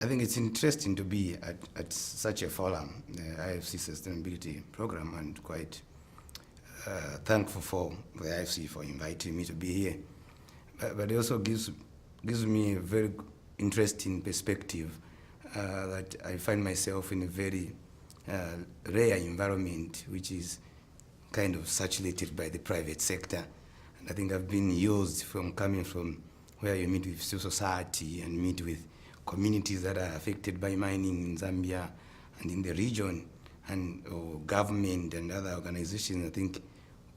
I think it's interesting to be at such a forum, the IFC Sustainability Program, and quite thankful for the IFC for inviting me to be here. But it also gives me a very interesting perspective that I find myself in a very rare environment, which is kind of saturated by the private sector. And I think I've been used from coming from where you meet with civil society and meet with communities that are affected by mining in Zambia and in the region, and government and other organizations. I think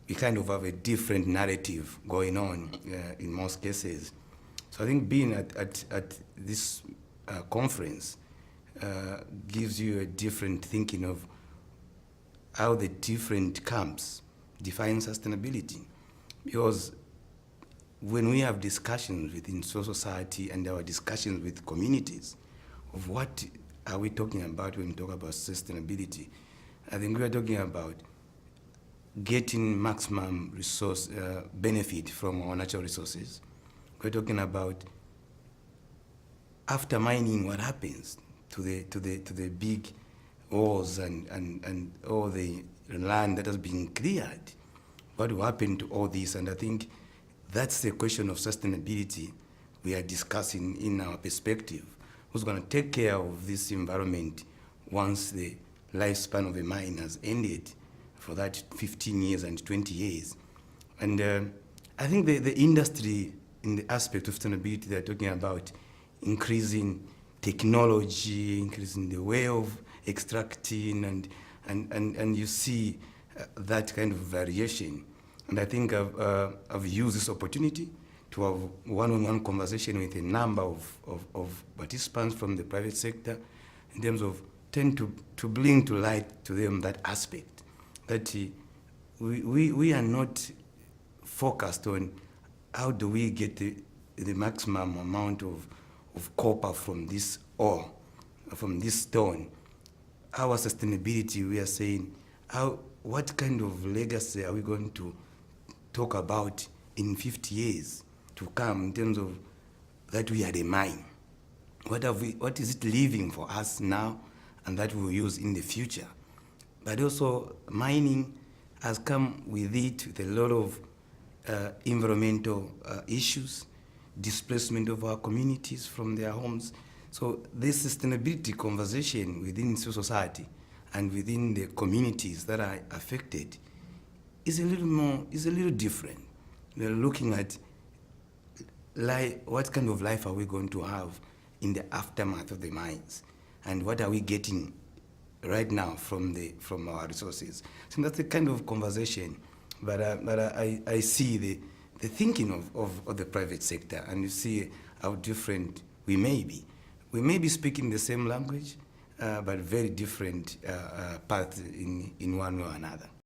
we kind of have a different narrative going on in most cases. So I think being at this conference gives you a different thinking of how the different camps define sustainability. Because when we have discussions within society and our discussions with communities of what are we talking about when we talk about sustainability, I think we are talking about getting maximum resource benefit from our natural resources. We're talking about after mining, what happens to the big ores and all the land that has been cleared. What will happen to all this? And I think that's the question of sustainability we are discussing in our perspective. Who's going to take care of this environment once the lifespan of a mine has ended for that 15 years and 20 years? And I think the industry, in the aspect of sustainability, they're talking about increasing technology, increasing the way of extracting, and you see that kind of variation. And I think I've used this opportunity to have one-on-one conversation with a number of participants from the private sector in terms of tend to bring to light to them that aspect, that we are not focused on how do we get the maximum amount of copper from this ore, from this stone. Our sustainability, we are saying, what kind of legacy are we going to talk about in 50 years to come in terms of that we had a mine? What is it leaving for us now and that we'll use in the future? But also mining has come with it with a lot of environmental issues, displacement of our communities from their homes. So this sustainability conversation within civil society and within the communities that are affected is a little different. We're looking at what kind of life are we going to have in the aftermath of the mines, and what are we getting right now from our resources. So that's the kind of conversation. But I see the thinking of the private sector, and you see how different we may be. We may be speaking the same language, but very different paths in one way or another.